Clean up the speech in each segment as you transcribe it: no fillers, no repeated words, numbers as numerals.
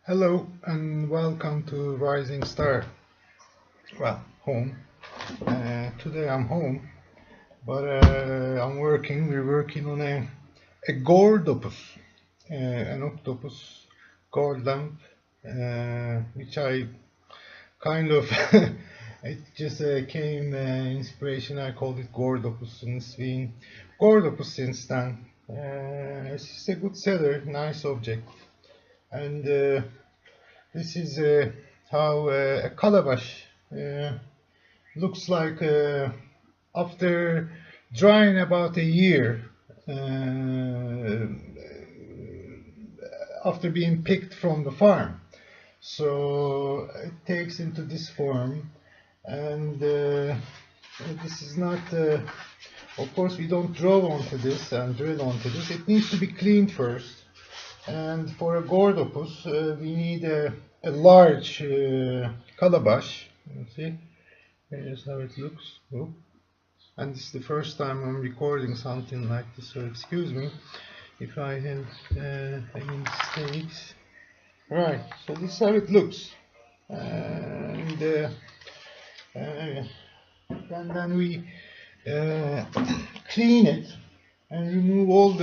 Hello and welcome to Rising Star. Well, home. Today I'm home, but we're working on a Gourdopuss, an octopus gourd lamp, which I kind of it just came inspiration. I called it Gourdopuss, and it's been Gourdopuss since then. It's just a good seller, nice object, and this is how a calabash looks like after drying about a year after being picked from the farm. So it takes into this form, and this is not of course we don't draw onto this and drill onto this. It needs to be cleaned first, and for a Gourdopuss we need a large calabash. You see, here's how it looks. Oh. And this is the first time I'm recording something like this, so excuse me if I have any mistakes. Right, so this is how it looks, and then we clean it and remove all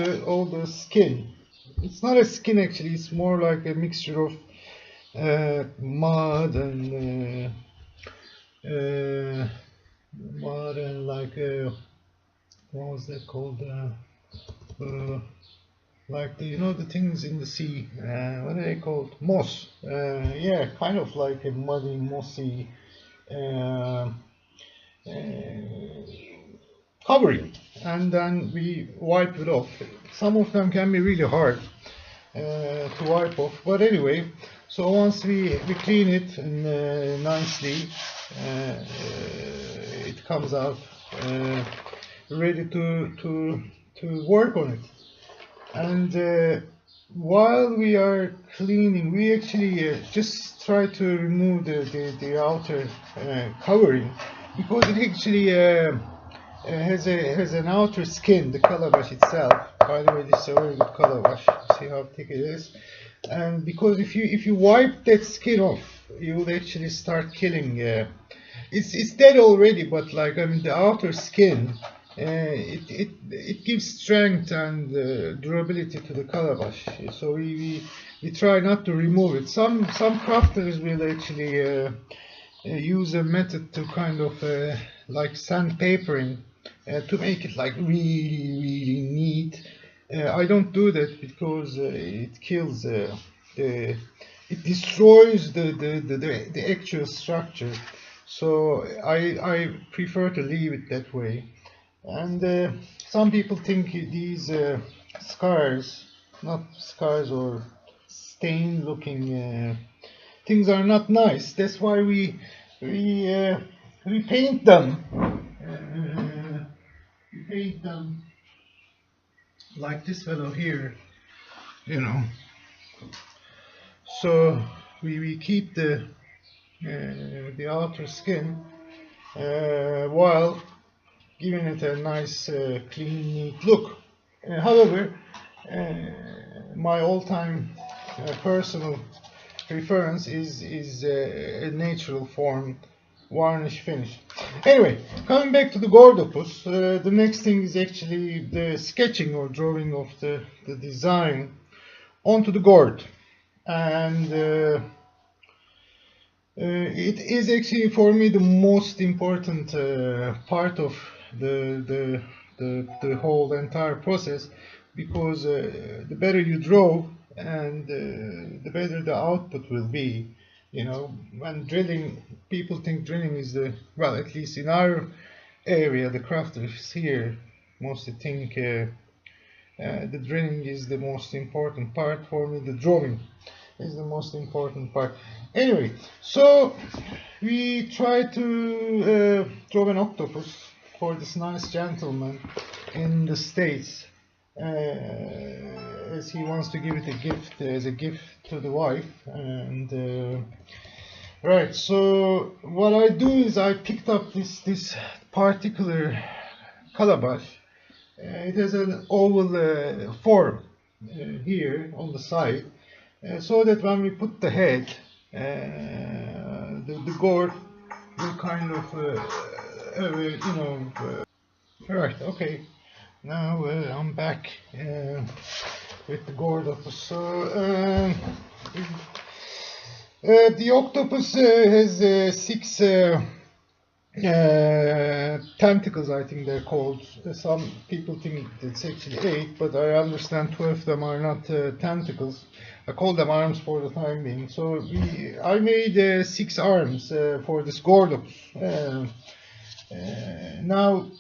the skin. It's not a skin actually; it's more like a mixture of mud and like what was that called? Like the things in the sea. What are they called? Moss. Yeah, kind of like a muddy, mossy covering, and then we wipe it off. Some of them can be really hard to wipe off, but anyway, so once we clean it and nicely, it comes out ready to work on it. And while we are cleaning, we actually just try to remove the outer covering, because it actually has an outer skin, the calabash itself. By the way, this is a very good calabash. See how thick it is. And because if you wipe that skin off, you will actually start killing. It's dead already, but like the outer skin, it gives strength and durability to the calabash. So we try not to remove it. Some crafters will actually use a method to kind of like sandpapering to make it like really neat. I don't do that because it kills it destroys the actual structure. So I prefer to leave it that way. And some people think these scars, not scars or stain looking things, are not nice. That's why we paint them. We paint them like this fellow here, So we keep the outer skin while giving it a nice, clean, neat look. However, my all-time personal preference is a natural form varnish finish. Anyway, coming back to the Gourdopuss, the next thing is actually the sketching or drawing of the design onto the gourd, and it is actually for me the most important part of the whole entire process, because the better you draw and the better the output will be. When drilling, people think drilling is at least in our area, the crafters here mostly think the drilling is the most important part. For me, the drawing is the most important part. Anyway, so we try to draw an octopus for this nice gentleman in the States, as he wants to give it as a gift to the wife. And right, so what I do is I picked up this particular calabash. It has an oval form here on the side, so that when we put the head, the gourd will kind of, right, okay. Now I'm back with the Gourdopuss. So the octopus has 6 tentacles, I think they're called. Some people think it's actually 8, but I understand 2 of them are not tentacles. I call them arms for the time being. So I made 6 arms for this Gourdopuss. Now,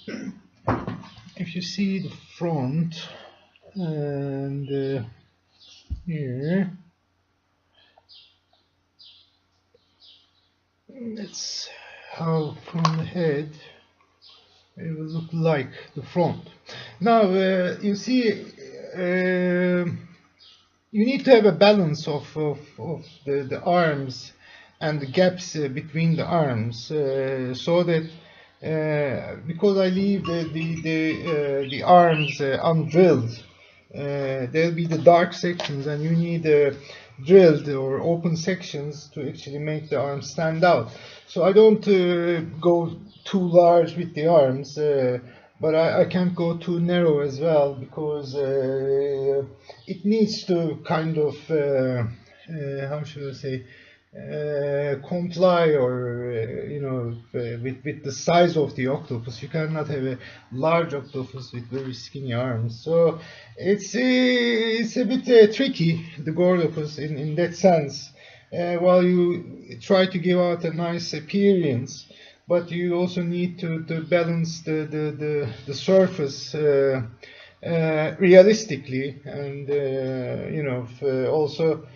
if you see the front and here, that's how from the head it will look like, the front. Now you see, you need to have a balance of the arms and the gaps between the arms, so that because I leave the arms undrilled, there'll be the dark sections, and you need drilled or open sections to actually make the arms stand out. So I don't go too large with the arms, but I can't go too narrow as well, because it needs to kind of how should I say, comply, or with the size of the octopus. You cannot have a large octopus with very skinny arms. So it's a bit tricky, the Gourdopuss, in that sense. While you try to give out a nice appearance, but you also need to balance the surface realistically, and also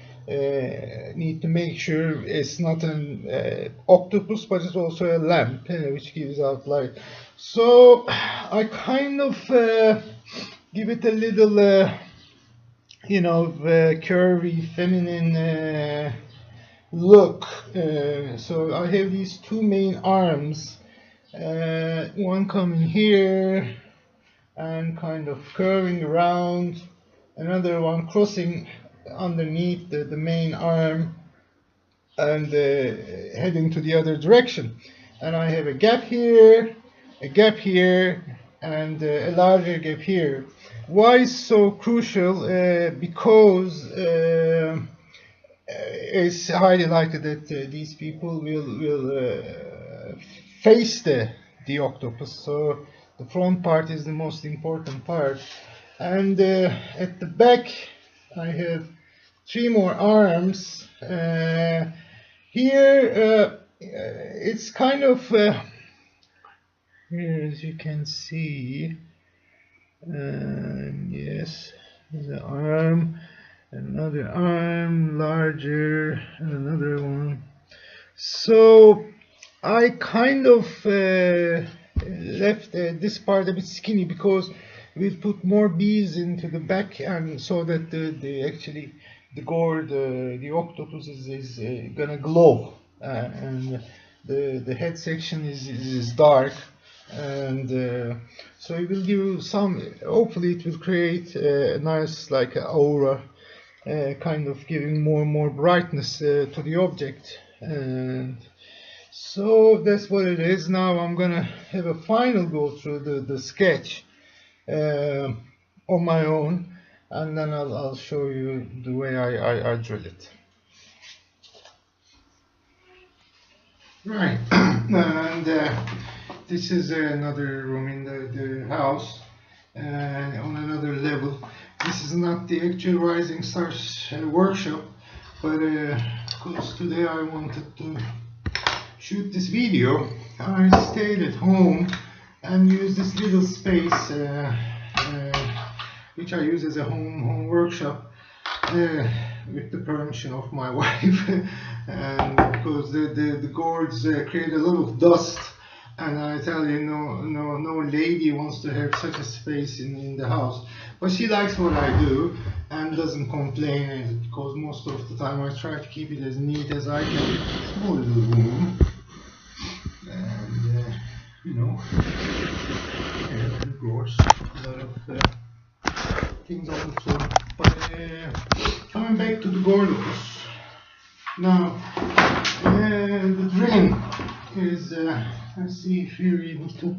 need to make sure it's not an octopus, but it's also a lamp, which gives out light. So I kind of give it a little curvy, feminine look. So I have these 2 main arms, one coming here and kind of curving around, another one crossing underneath the main arm and heading to the other direction. And I have a gap here, and a larger gap here. Why is so crucial? Because it's highly likely that these people will face the octopus. So the front part is the most important part. And at the back I have 3 more arms. Here it's kind of here, as you can see, yes, the arm, another arm larger, and another one. So I kind of left this part a bit skinny, because we'll put more beads into the back, and so that the gourd, the octopus is gonna glow, and the head section is dark, and so it will give some, hopefully it will create a nice, like, aura, kind of giving more brightness to the object. And so that's what it is. Now I'm gonna have a final go through the sketch on my own, and then I'll show you the way I drill it. Right, and this is another room in the house, on another level. This is not the actual Rising Stars workshop, but because today I wanted to shoot this video, I stayed at home and used this little space, which I use as a home workshop, with the permission of my wife, and because the gourds create a lot of dust, and I tell you, no lady wants to have such a space in the house. But she likes what I do and doesn't complain, because most of the time I try to keep it as neat as I can. Small little room, and of course, a lot of things on the floor. But Coming back to the Gourdopuss. Now, the drilling is, let's see if you're able to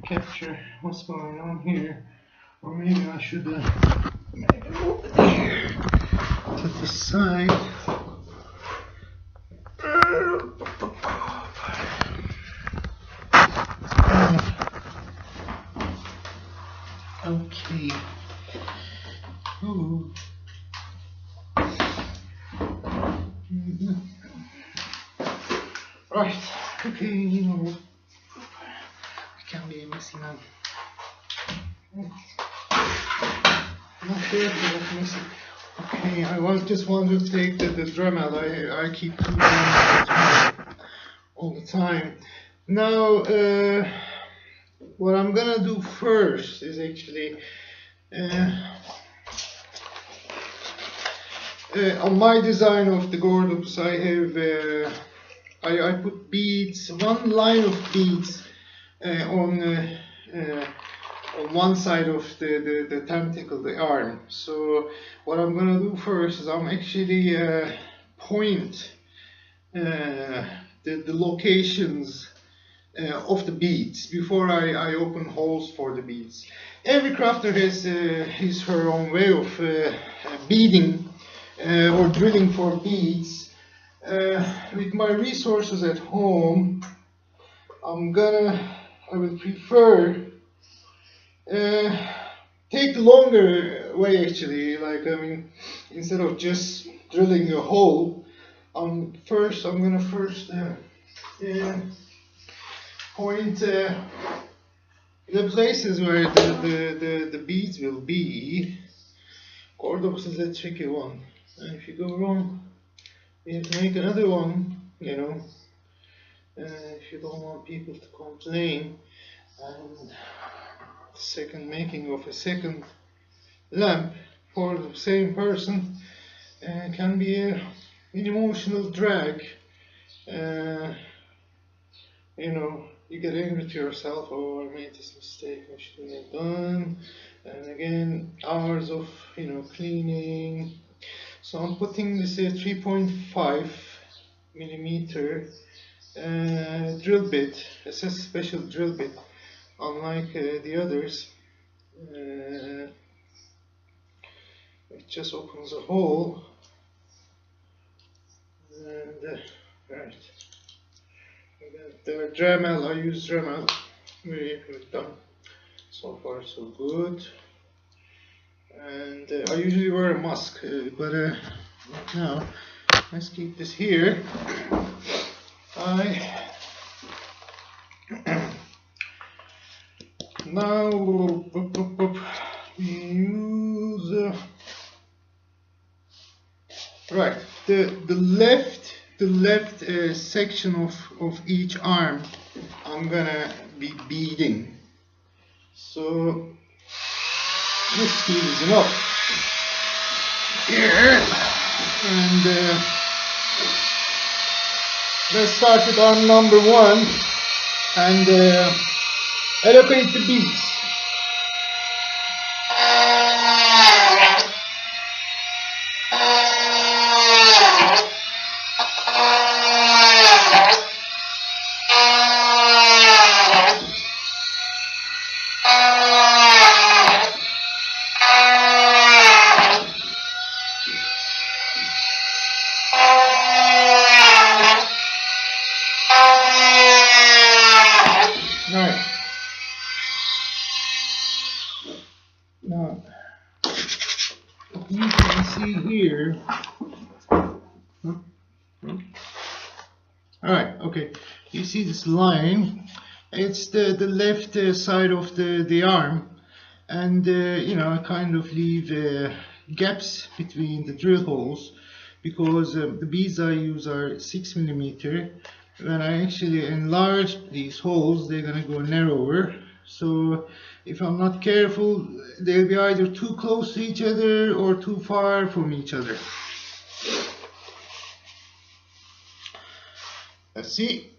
capture what's going on here. Or maybe I should maybe move it here to the side. Okay. Ooh. Right. Okay. You know, it can be messy now. Not sure if it's messy. Okay. I just want to take the Dremel. I keep two Dremels all the time. Now, what I'm gonna do first is actually on my design of the Gourdopuss, I have I put beads, one line of beads on one side of the tentacle, the arm. So what I'm gonna do first is I'm actually point the locations of the beads before I open holes for the beads. Every crafter has his her own way of beading or drilling for beads. With my resources at home, I will prefer take the longer way actually. Like, I mean, instead of just drilling a hole, I'm gonna first point the places where the beads will be. Gourdopuss is a tricky one, and if you go wrong, you have to make another one, you know, if you don't want people to complain. And the second making of a second lamp for the same person can be an emotional drag. You know, you get angry to yourself, oh, I made this mistake, I shouldn't have done. And again, hours of, you know, cleaning. So I'm putting this 3.5 millimeter drill bit. It's a special drill bit, unlike the others. It just opens a hole. And right. The Dremel, I use Dremel, very good done. So far so good. And I usually wear a mask, but now let's keep this here. Now we use right the left section of each arm. I'm gonna be beading. So this speed is enough here, and let's start with arm number 1 and allocate the beads. Now, you can see here. Alright, okay. You see this line? It's the left side of the arm, and you know, I kind of leave gaps between the drill holes because the beads I use are 6 millimeter. When I actually enlarge these holes, they're gonna go narrower. So if I'm not careful, they'll be either too close to each other or too far from each other. Let's see.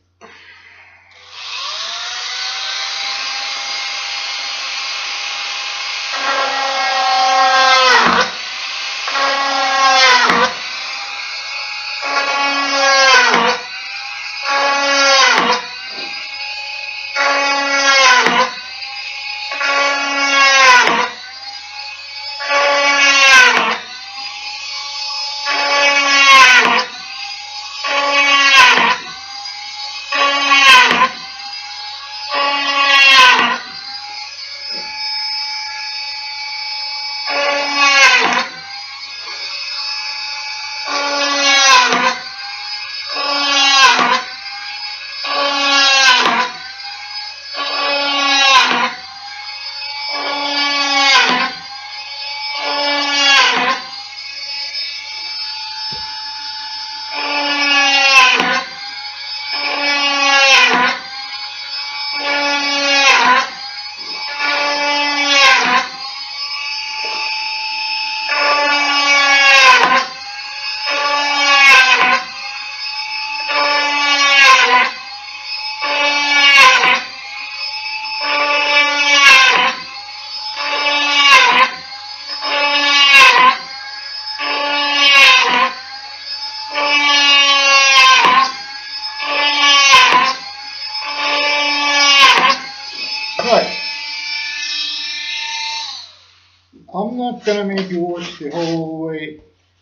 not gonna make you watch the whole way.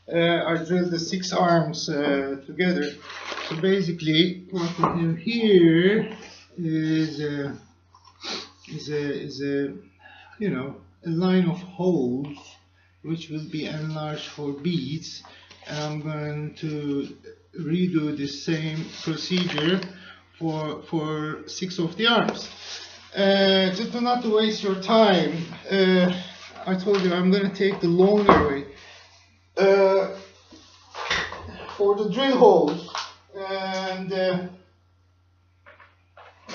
I drilled the 6 arms together. So basically, what we have here is a you know, a line of holes which will be enlarged for beads, and I'm going to redo the same procedure for 6 of the arms. Just not to waste your time, I told you I'm going to take the longer way. For the drill holes, and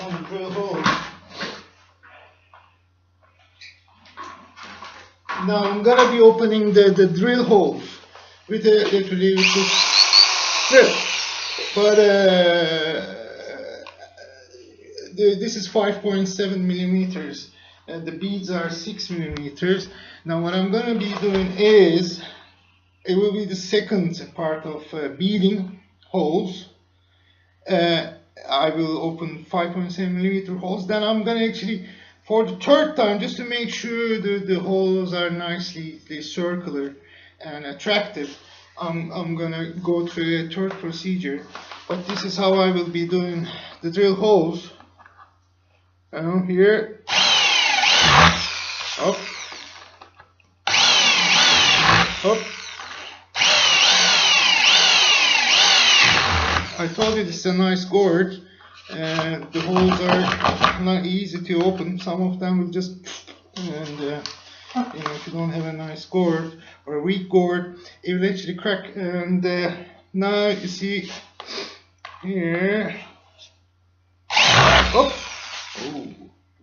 on the drill holes, now I'm going to be opening the drill holes with literally with this drill, but this is 5.7 millimeters and the beads are 6 millimeters. Now what I'm going to be doing is, it will be the second part of beading holes. I will open 5.7 millimeter holes. Then I'm going to actually, for the third time, just to make sure the holes are nicely circular and attractive, I'm going to go through a third procedure. But this is how I will be doing the drill holes. Here, up, up. I told you this is a nice gourd, and the holes are not easy to open. Some of them will just, and you know, if you don't have a nice gourd or a weak gourd, it will actually crack. And now you see here, oh,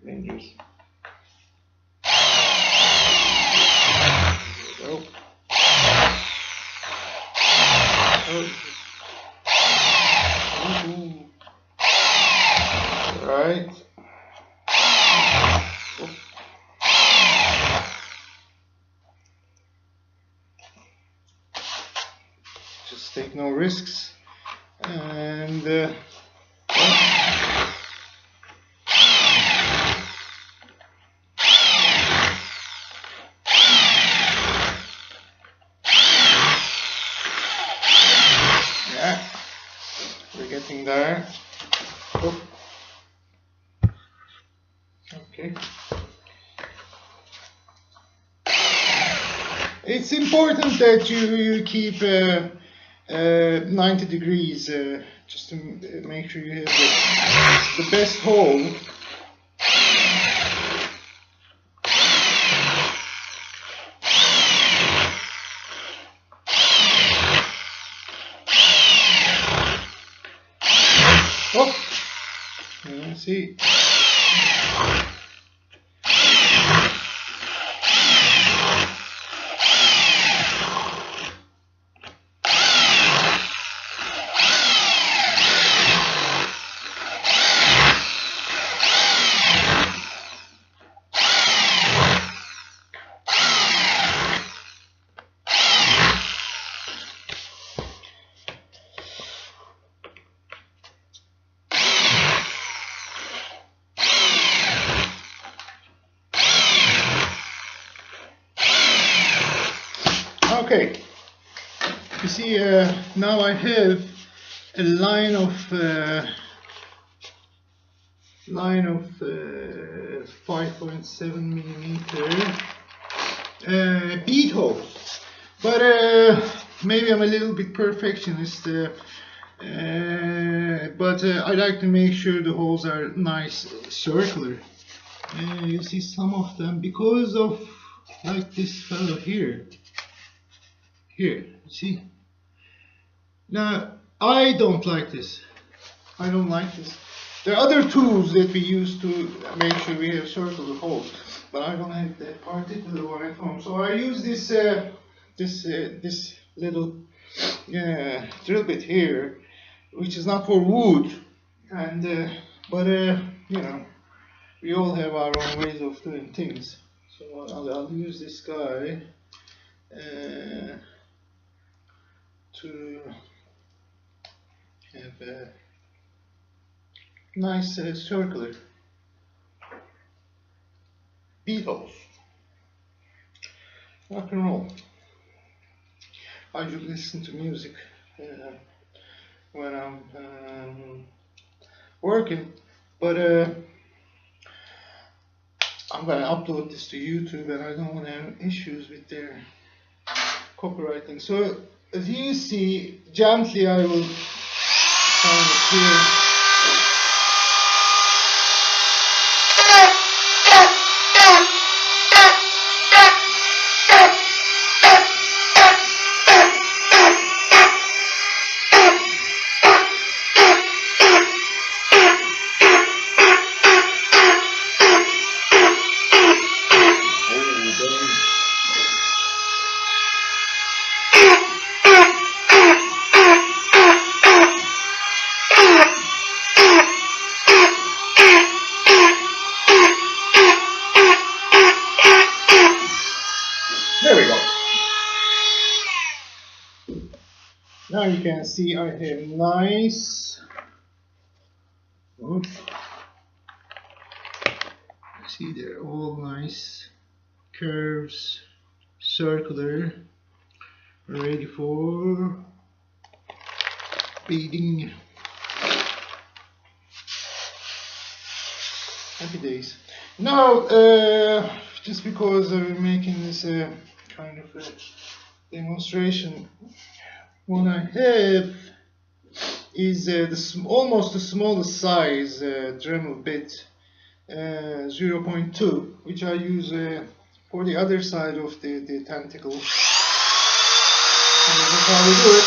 dangerous. There we go. Right. Just take no risks, and yeah, we're getting there. Oh. Okay. It's important that you keep 90 degrees just to make sure you have the best hole. Oh, see. Okay, you see now I have a line of 5.7 millimeter bead holes, but maybe I'm a little bit perfectionist, but I like to make sure the holes are nice circular. You see some of them, because of like this fellow here, you see. Now I don't like this. I don't like this. There are other tools that we use to make sure we have circular holes, but I don't have that particular one at home. So I use this this little drill bit here, which is not for wood, and but you know, we all have our own ways of doing things. So I'll use this guy to have a nice circular bead holes. rock and roll. I do listen to music when I'm working, but I'm gonna upload this to YouTube, and I don't want to have issues with their copywriting. So as you see, gently I will kind of clear. There we go. Now you can see I have nice, oops, see they're all nice curves, circular, ready for beading. Happy days. Now, just because I'm making this kind of a demonstration, what I have is almost the smallest size Dremel bit, 0.2, which I use for the other side of the tentacle. And that's how we do it.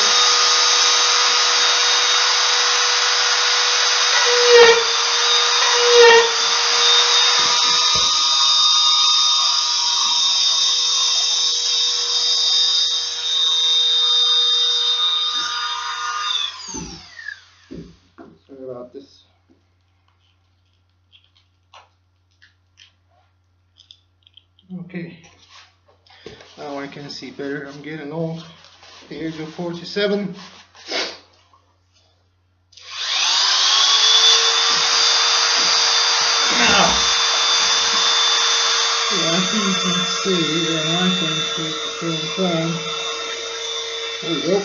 Sorry about this. Okay, now I can see better. I'm getting old, the age of 47. Now, yeah, I think you can see, and I can see at the same time. There we go.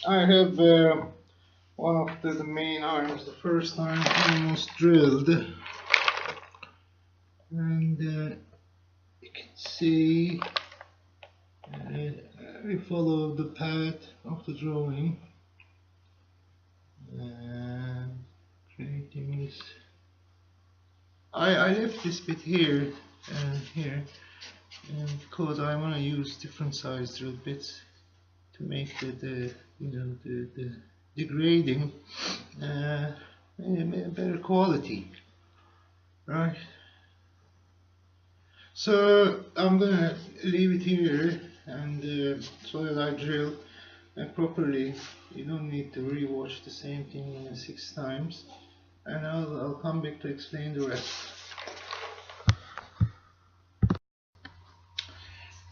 I have one of the main arms, the first arm almost drilled, and you can see we follow the path of the drawing, creating this. I left this bit here and here, because I want to use different size drill bits to make the grading a better quality, right? So I'm gonna leave it here, and so that I drill properly. You don't need to rewatch the same thing 6 times, and I'll come back to explain the rest.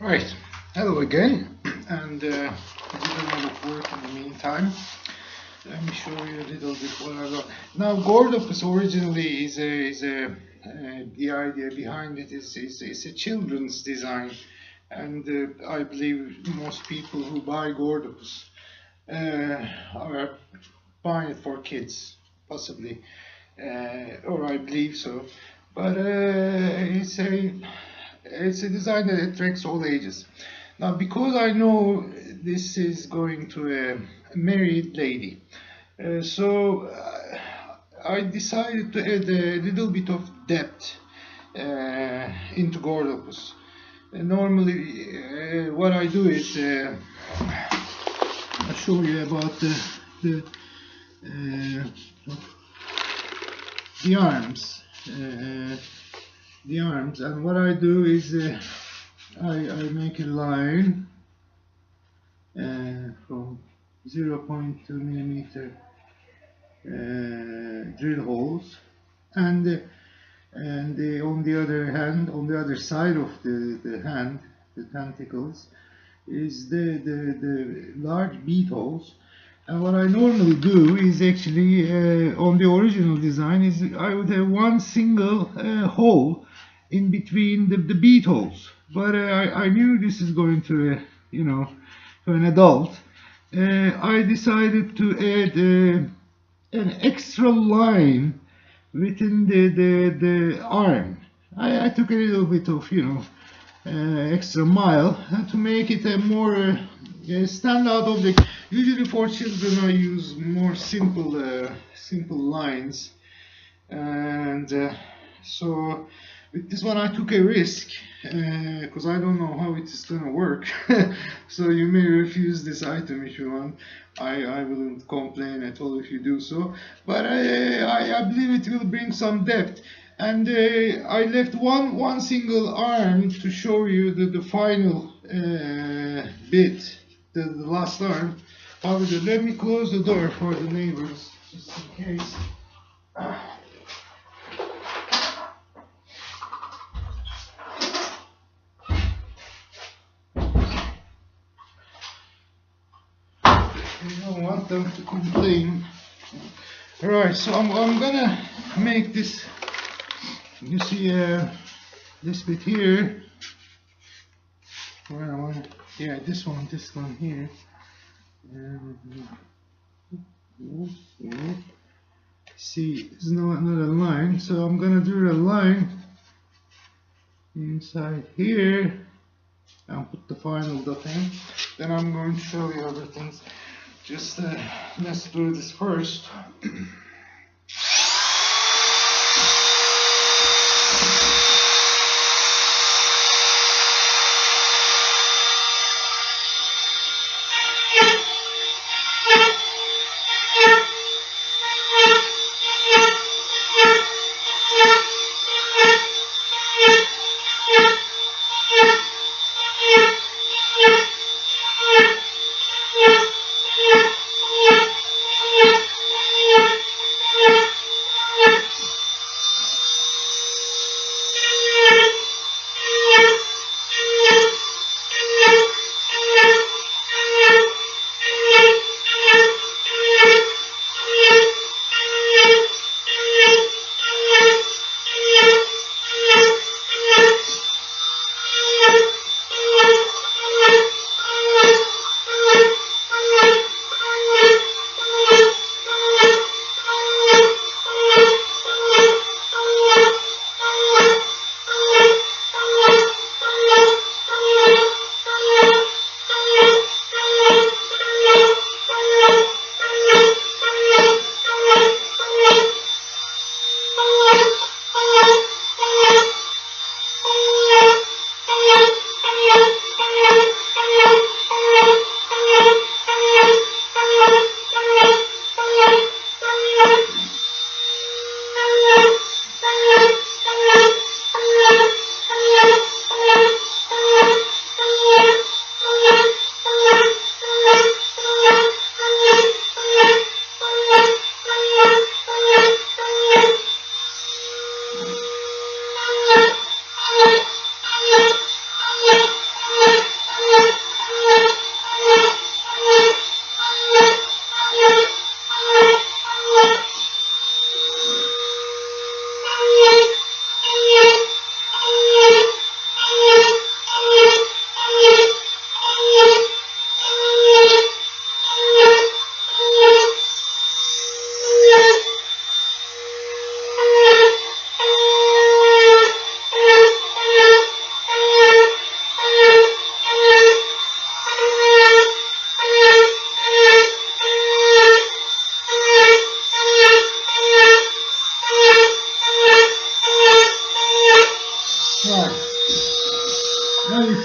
Right, hello again, and I did a lot of work in the meantime. Let me show you a little bit what I got. Now, Gourdopuss originally the idea behind it is a children's design, and I believe most people who buy Gourdopuss are buying it for kids, possibly, or I believe so. But it's a design that attracts all ages. Now, because I know this is going to a married lady, so I decided to add a little bit of depth into Gourdopuss. Normally, what I do is I'll show you about the arms. And what I do is I make a line from 0.2 millimeter drill holes, and on the other hand, on the other side of the hand, the tentacles, is the large bead holes. And what I normally do is actually on the original design is I would have one single hole in between the bead holes, but I knew this is going to to an adult. I decided to add an extra line within the arm. I took a little bit of extra mile to make it a more standout object. Usually for children I use more simple lines, and so with this one I took a risk, because I don't know how it is gonna work. So you may refuse this item if you want. I wouldn't complain at all if you do so, but I believe it will bring some depth. And I left one single arm to show you the final bit, the last arm. However, let me close the door for the neighbors, just in case. You don't want them to complain. Alright, so I'm gonna make this, you see this bit here, where I want, yeah, this one here. See, there's another line, so I'm gonna do a line inside here and put the final dot in. Then I'm going to show you other things. Just let's do this first.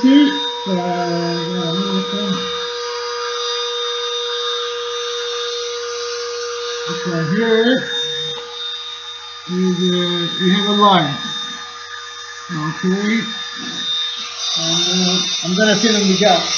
see. This one here is we have a line. Okay, and I'm gonna fill in the gaps.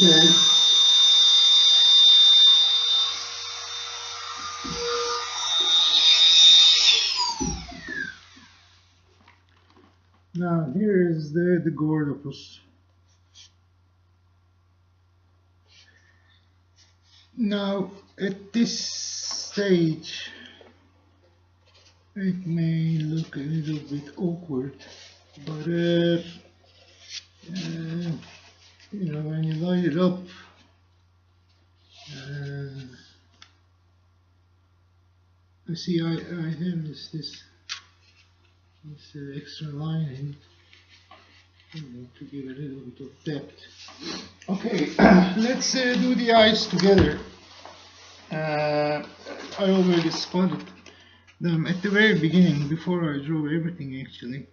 Okay. Now here is the Gourdopuss. Now at this stage it may look a little bit awkward, but you know, when you light it up, I see I have this extra lining to give a little bit of depth. Okay, let's do the eyes together. I already spotted them at the very beginning before I drew everything actually.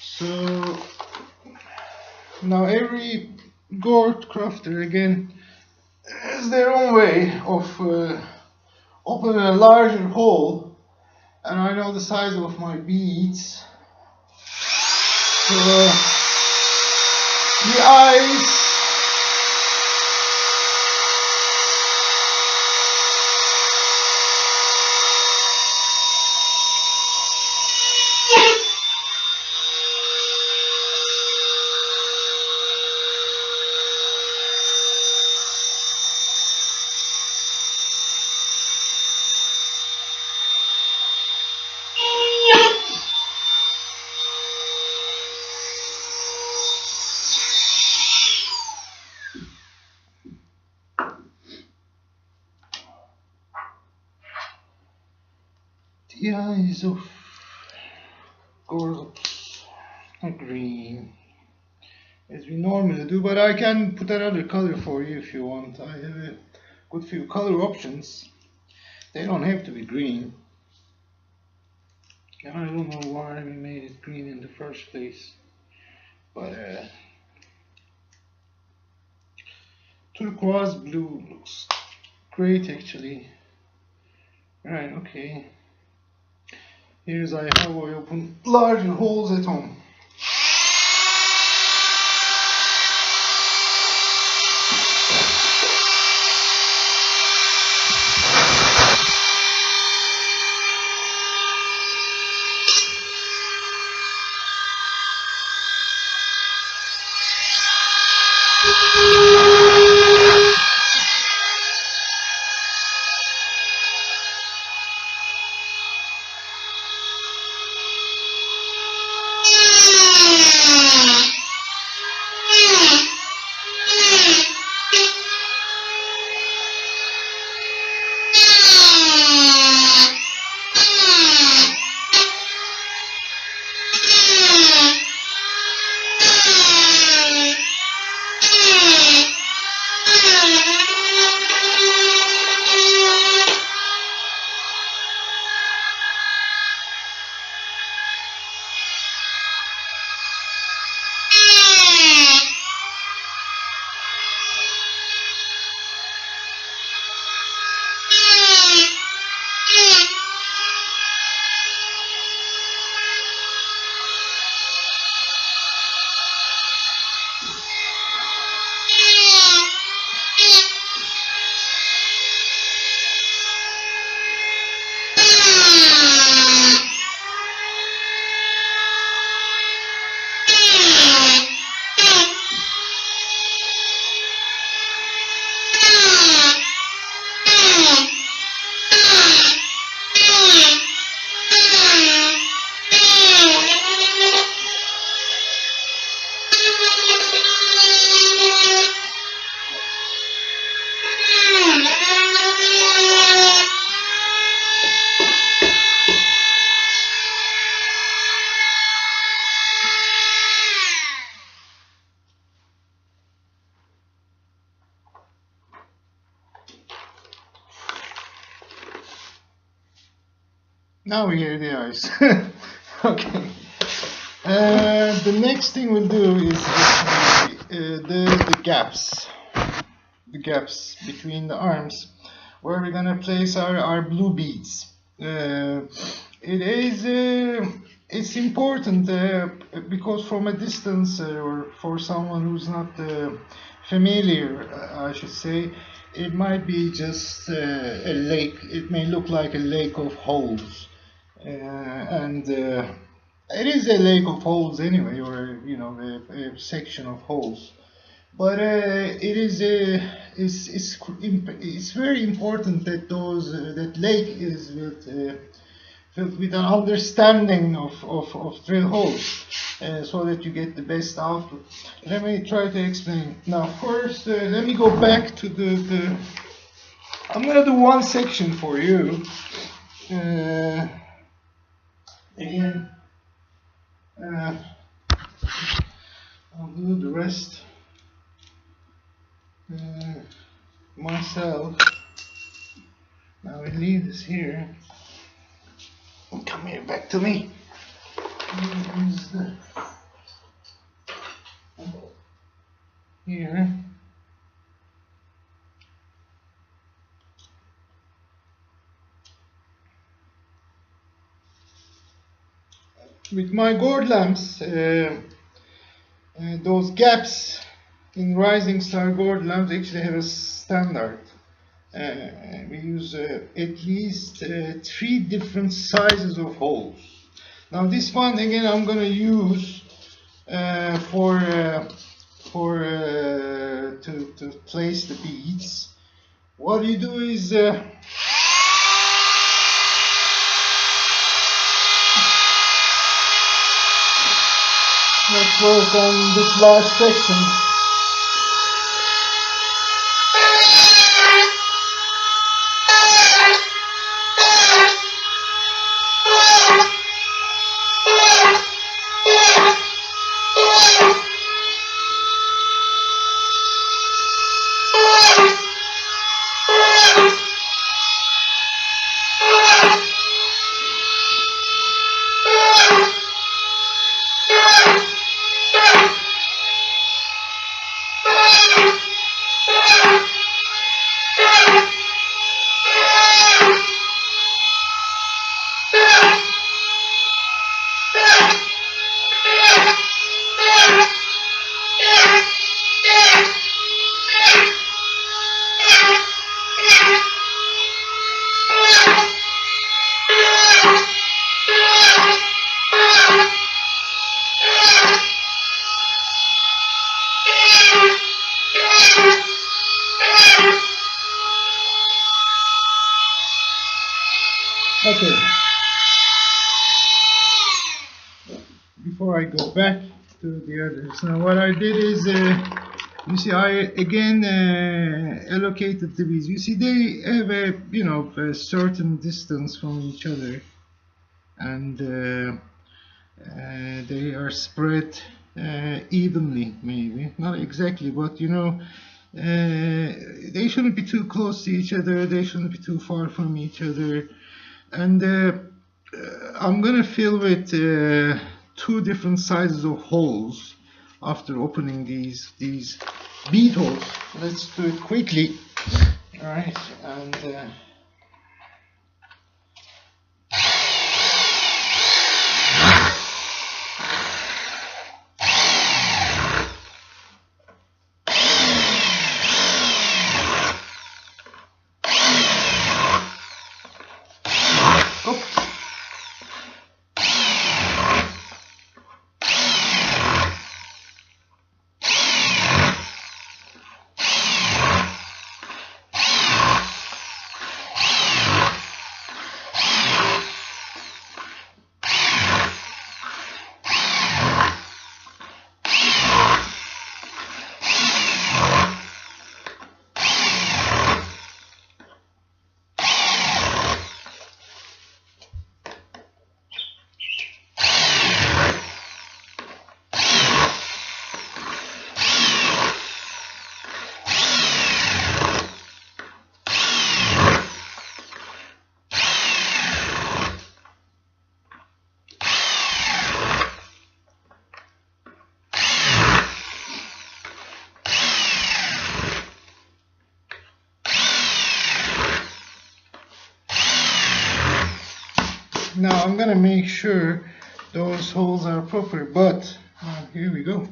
So now every gourd crafter again has their own way of opening a larger hole, and I know the size of my beads. So the eyes of Gourdopuss are green, as we normally do, but I can put another color for you if you want. I have a good few color options. They don't have to be green. And I don't know why we made it green in the first place, but turquoise blue looks great actually. Right, okay. Here's how I open larger holes at home. Now we hear the eyes. Okay. The next thing we'll do is actually the gaps. The gaps between the arms, where we're gonna place our blue beads. It's important because from a distance, or for someone who's not familiar, I should say, it might be just a lake. It may look like a lake of holes, and it is a lake of holes anyway, or a section of holes. But it's very important that that lake is filled with an understanding of drill holes, so that you get the best output. Let me try to explain. Now, first, let me go back to the. I'm gonna do one section for you. Again, I'll do the rest myself. Now we leave this here. Come here, back to me. Here. With my Gourd lamps, those gaps in Rising Star Gourd lamps actually have a standard. We use at least 3 different sizes of holes. Now this one again I'm going to use to place the beads. What you do is let's work on this last section. Okay. Before I go back to the others, now what I did is, you see, I again allocated the beads. You see, they have a certain distance from each other, and they are spread evenly, maybe not exactly, but they shouldn't be too close to each other. They shouldn't be too far from each other. And I'm gonna fill with 2 different sizes of holes after opening these bead holes. Let's do it quickly. All right, and Now I'm gonna make sure those holes are proper, but here we go.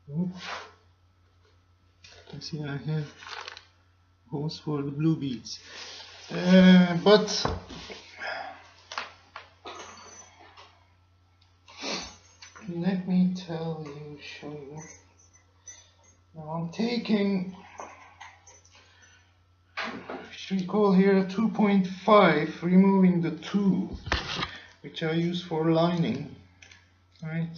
You see I have holes for the blue beads, but let me show you. Now I'm taking, which we call here a 2.5, removing the 2, which I use for lining, right?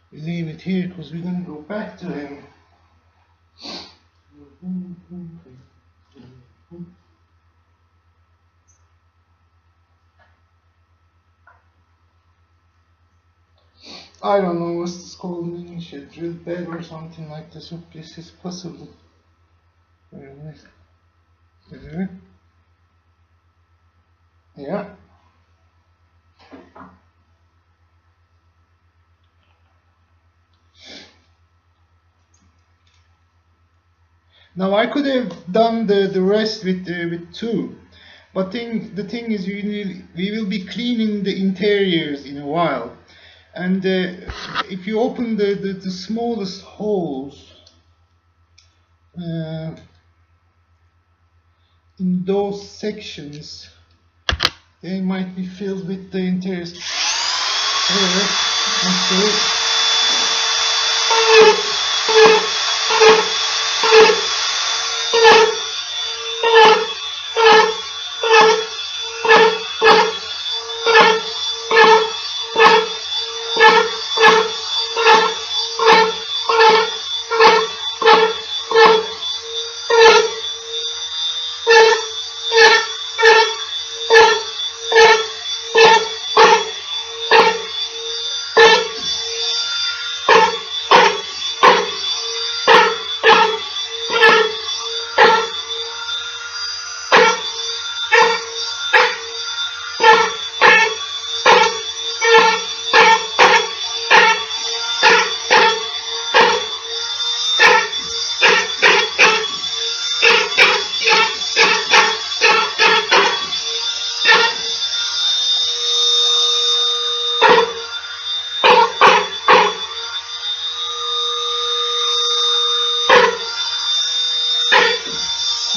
We leave it here because we're going to go back to him. I don't know what's this called in English, a drill bed or something like this. If this is possible. Yeah. Now I could have done the rest with 2, but the thing is we will be cleaning the interiors in a while, and if you open the smallest holes in those sections, they might be filled with the interiors.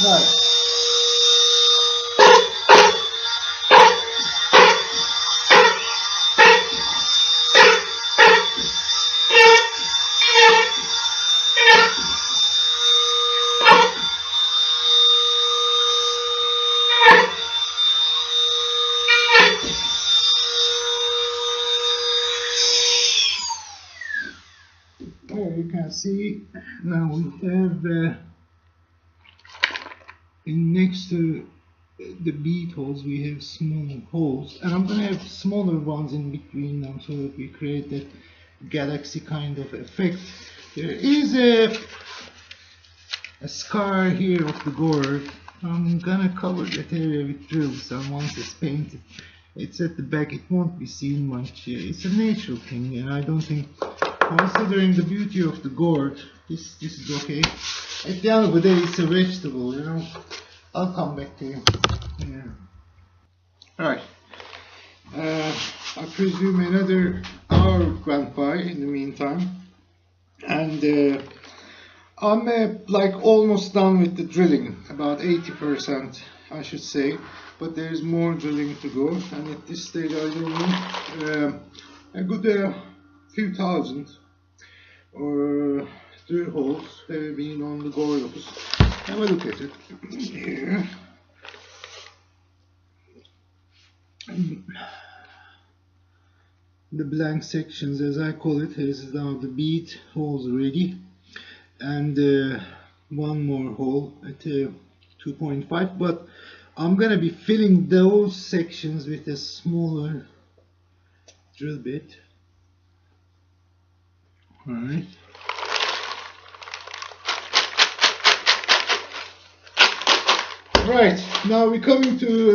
Right. There you can see now we have next to the bead holes we have small holes, and I'm gonna have smaller ones in between them so that we create that galaxy kind of effect. There is a scar here of the gourd. I'm gonna cover that area with drills, and once it's painted, it's at the back, it won't be seen much. It's a natural thing, and I don't think, considering the beauty of the gourd, this is okay. At the end of the day, it's a vegetable, you know. I'll come back to you. Yeah. Alright. I presume another hour went by in the meantime. And I'm like almost done with the drilling. About 80%, I should say. But there's more drilling to go. And at this stage, I don't know. A good few thousand or drill holes have been on the Gourdopuss. Have a look at it here. The blank sections, as I call it, is now the bead holes ready, and one more hole at 2.5. But I'm gonna be filling those sections with a smaller drill bit. Alright. Right, now we're coming to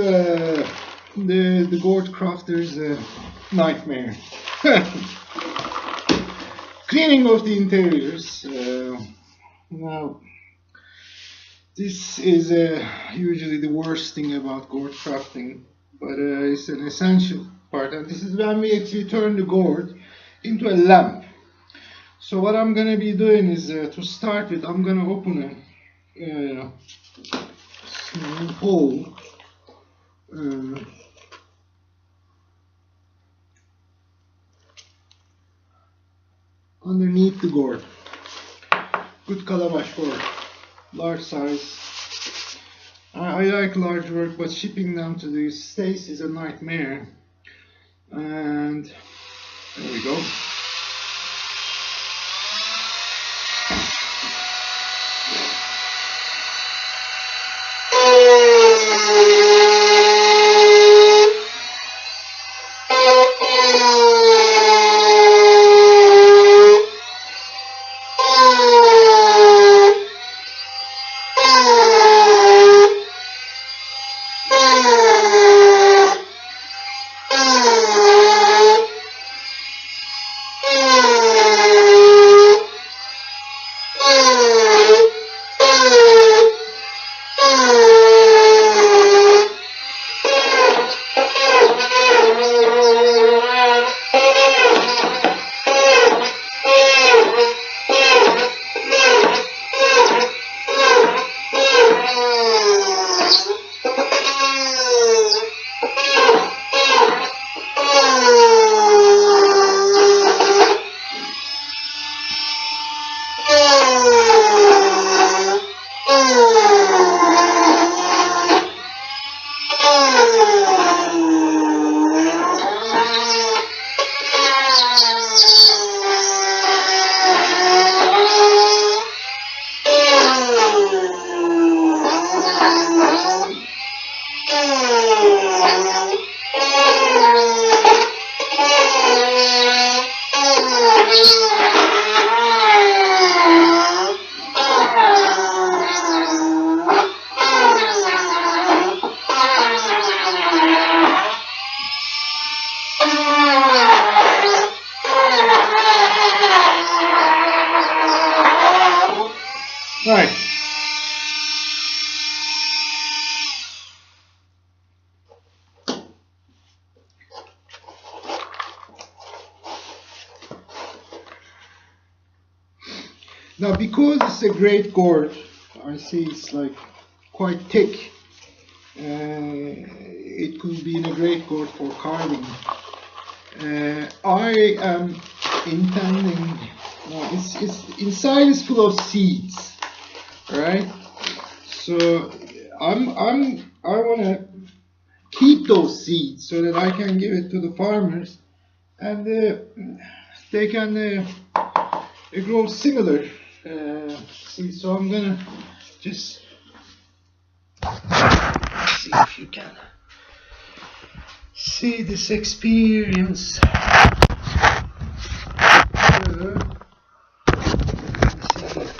the Gourd crafter's nightmare. Cleaning of the interiors. Now, this is usually the worst thing about gourd crafting, but it's an essential part, and this is when we actually turn the gourd into a lamp. So what I'm going to be doing is, to start with, I'm going to open a small hole underneath the gourd. Good calabash for large size. I like large work, but shipping them to the States is a nightmare. And there we go. Right. Now, because it's a great gourd, I see it's like quite thick. It could be in a great gourd for carving. I am intending. No, it's inside is full of seeds, right? So I want to keep those seeds so that I can give it to the farmers, and they can grow similar seeds. So I'm gonna just see if you can see this experience.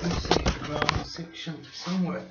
Let's see the ground section somewhere.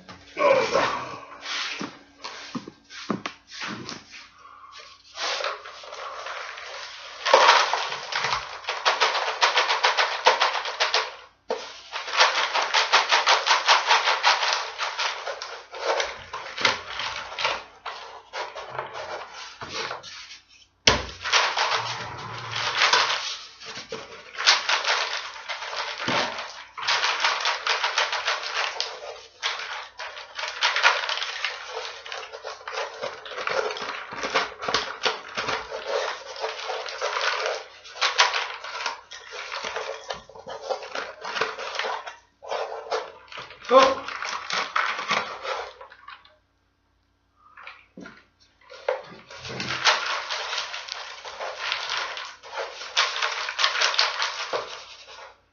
Oh.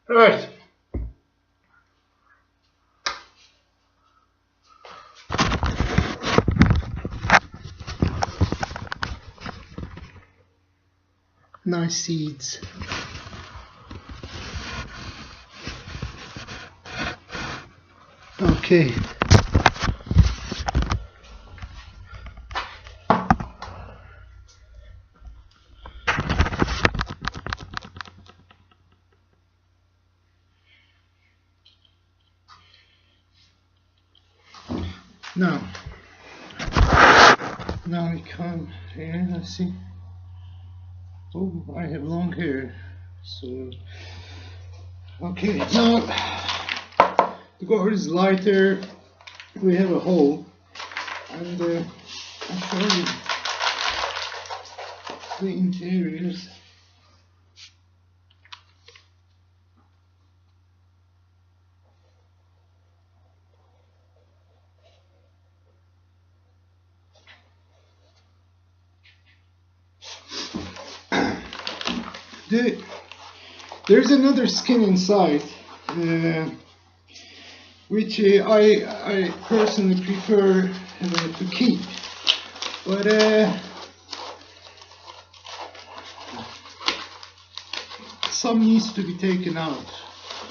Right. nice seeds. Okay. Now we come here, let's see. Oh, I have long hair, so okay. Now the gourd is lighter. We have a hole, and I'll show you the interiors. There's another skin inside, which I personally prefer to keep, but some needs to be taken out,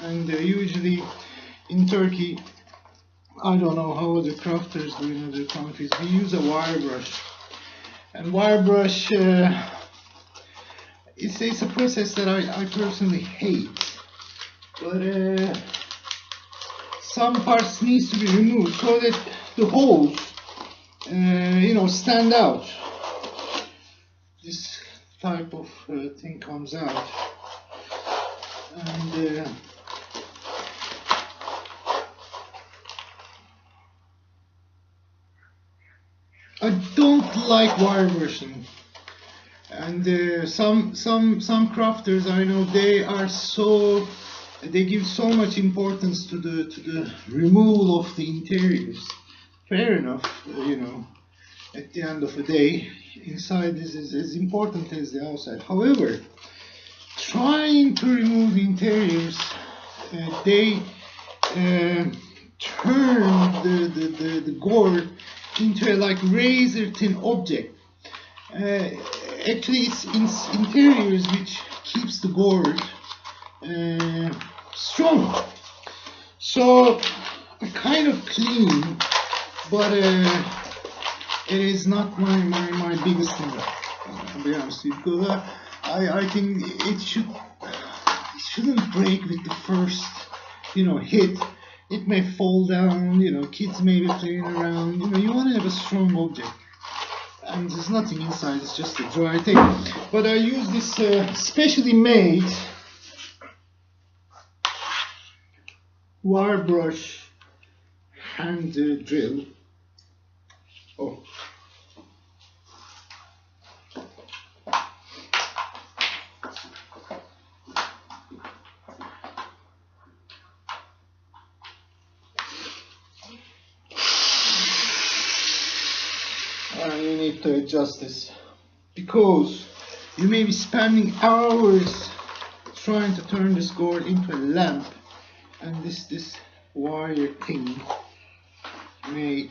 and usually in Turkey, I don't know how other crafters do in other countries, we use a wire brush, and wire brush it's a process that I personally hate, but some parts needs to be removed so that the holes stand out. This type of thing comes out, and I don't like wire brushing. And some crafters I know, they give so much importance to the removal of the interiors. Fair enough, at the end of the day, inside is as important as the outside. However, trying to remove the interiors, they turn the gourd into a like razor thin object. Actually, it's interiors which keeps the gourd strong. So I kind of clean, but it is not my biggest thing. To be honest with you, because I think it shouldn't break with the first hit. It may fall down. Kids may be playing around. You want to have a strong object. And there's nothing inside, it's just a dry thing. But I use this specially made wire brush hand drill. Oh. You need to adjust this because you may be spending hours trying to turn this gourd into a lamp, and this wire thing may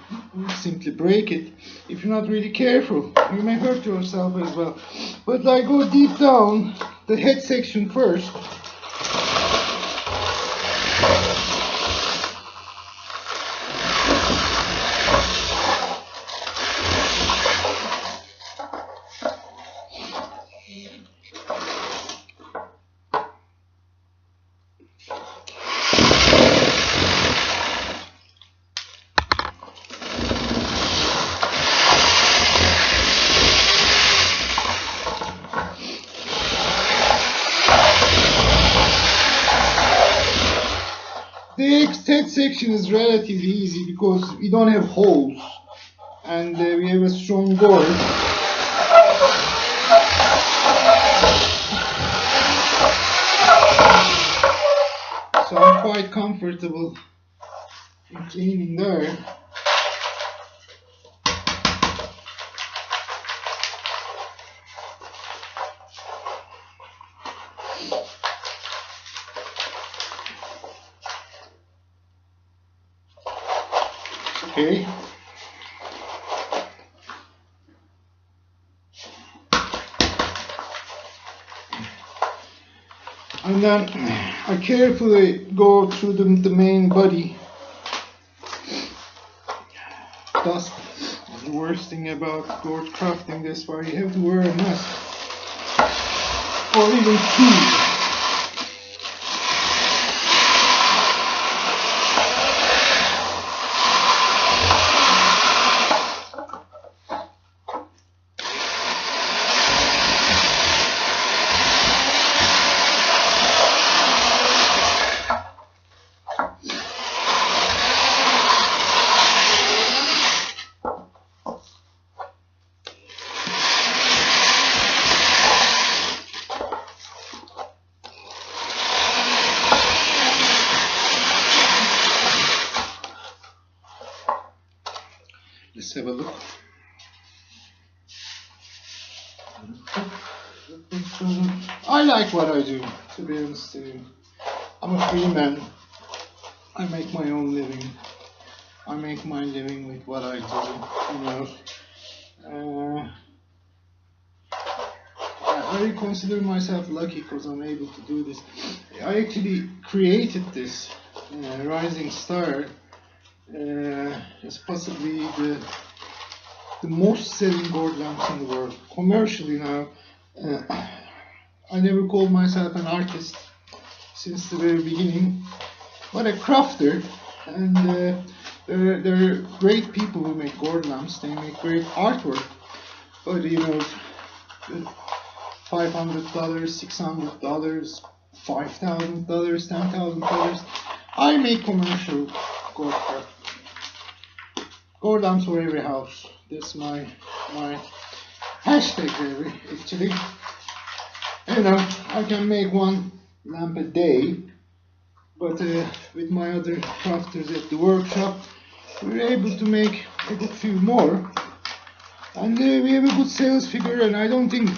simply break it if you're not really careful. You may hurt yourself as well. But I go deep down the head section first. The head section is relatively easy because we don't have holes and we have a strong gourd. So I'm quite comfortable in cleaning there. Okay. And then I carefully go through the main body. Dust is the worst thing about gourd crafting. That's why you have to wear a mask, or even two. Let's have a look. I like what I do, to be honest. I'm a free man. I make my own living. I make my living with what I do, you know. I consider myself lucky because I'm able to do this. I actually created this rising star as possibly the most selling gourd lamps in the world commercially now. I never called myself an artist since the very beginning, but a crafter. And there are great people who make gourd lamps. They make great artwork, but you know, $500, $600, $5,000, $10,000. I make commercial gourd craft. Gourd lamps for every house. That's my hashtag really, actually. You know, I can make one lamp a day, but with my other crafters at the workshop, we're able to make a good few more. And we have a good sales figure, and I don't think,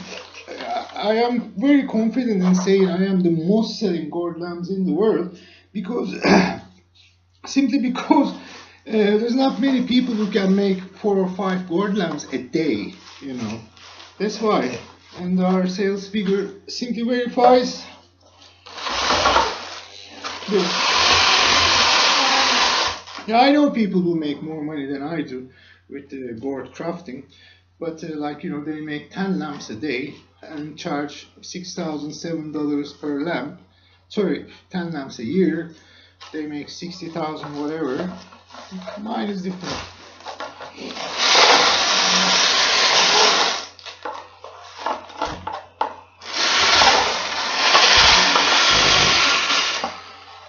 I am very confident in saying I am the most selling gourd lamps in the world, because simply because there's not many people who can make 4 or 5 gourd lamps a day, you know. That's why. And our sales figure simply verifies this. Yeah, I know people who make more money than I do with gourd crafting, but like, you know, they make 10 lamps a day and charge $6,007 per lamp. Sorry, 10 lamps a year. They make 60,000 whatever. Mine is different.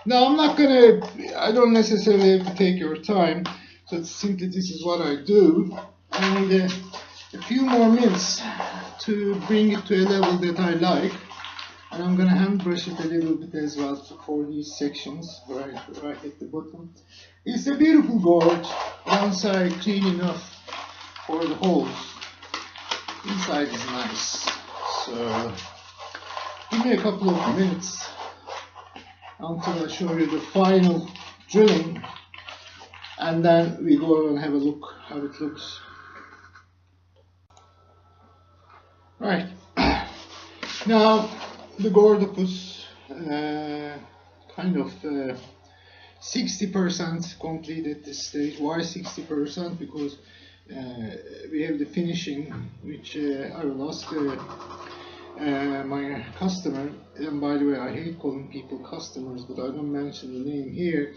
Now I'm not gonna, I don't necessarily have to take your time, so simply this is what I do. I need a few more minutes to bring it to a level that I like, and I'm gonna hand brush it a little bit as well for these sections right at the bottom. It's a beautiful gourd once I clean enough for the holes. Inside is nice, so give me a couple of minutes until I show you the final drilling, and then we go and have a look how it looks. Right, now the Gourdopuss kind of 60% complete at this stage. Why 60%? Because we have the finishing, which I will ask my customer, and by the way, I hate calling people customers, but I don't mention the name here.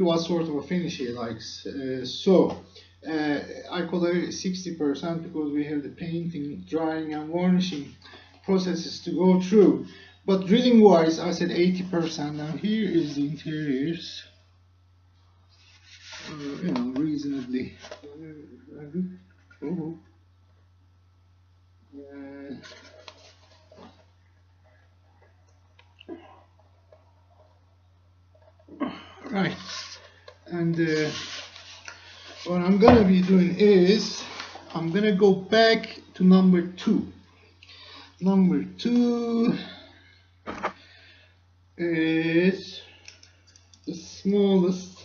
What sort of a finish he likes. I call it 60% because we have the painting, drying, and varnishing processes to go through. But drilling wise, I said 80%. Now here is the interiors. You know, reasonably. Right, and what I'm gonna be doing is I'm gonna go back to number 2. Number 2 is the smallest.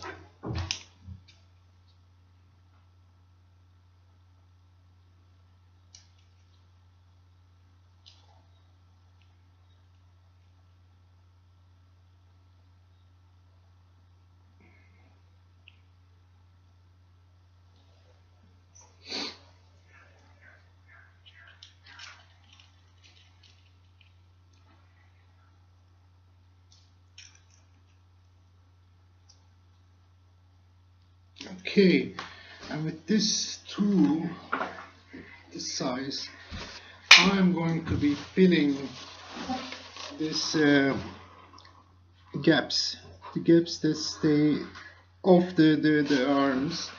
Okay, and with this tool, this size, I'm going to be filling this gaps, the gaps that stay off the arms.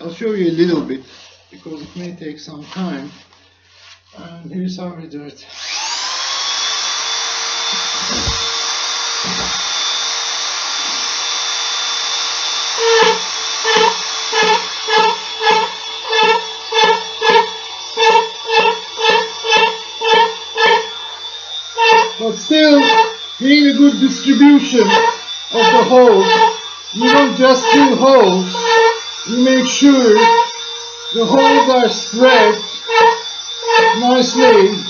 I'll show you a little bit because it may take some time. And here's how we do it. But still, getting a good distribution of the holes. You don't just do holes, you make sure the holes are spread nicely.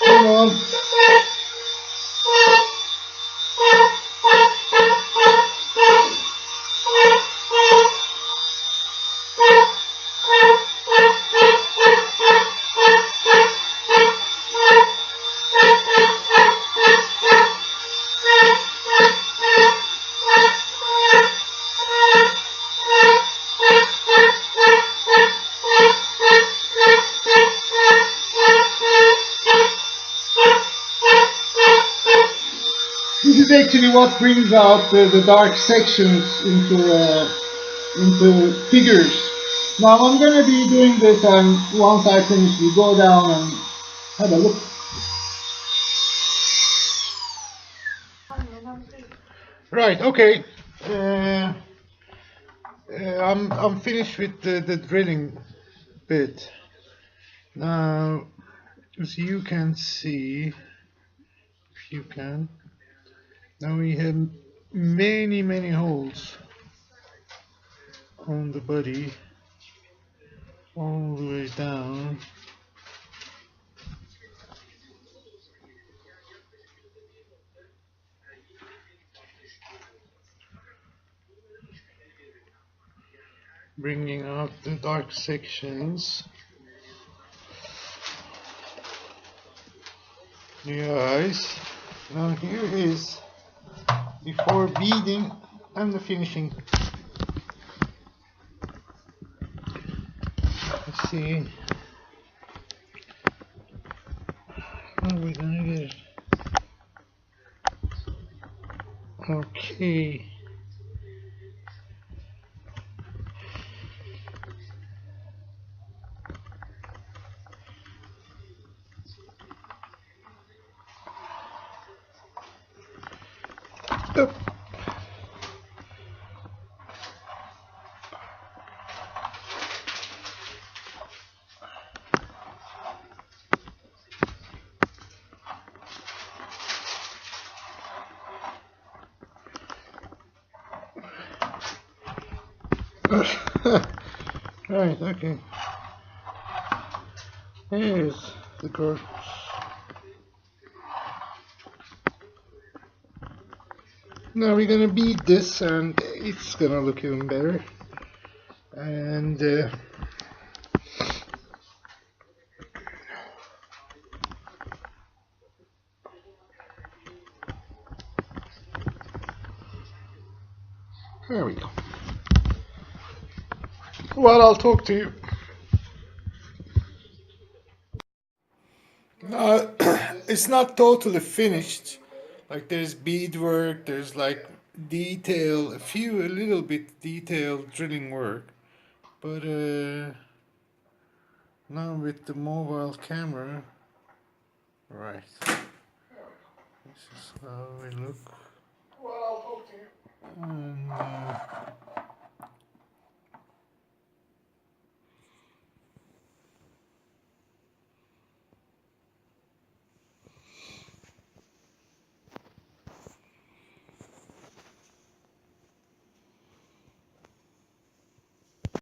Come on. This is actually what brings out the dark sections into figures. Now I'm going to be doing this, and once I finish we go down and have a look. Right, okay. I'm finished with the drilling bit. Now, as you can see, if you can, now we have many holes on the body all the way down. Bringing out the dark sections. The eyes. Now here is before beading and the finishing. Let's see. How are we gonna get it? Okay. Up. Right, okay. Here's the Gourd. Now we're gonna beat this and it's gonna look even better. And there we go. Well, I'll talk to you. It's not totally finished. Like there's beadwork, there's like detail, a little bit detailed drilling work. But now with the mobile camera, right. This is how we look. Well, I'll talk to you. And,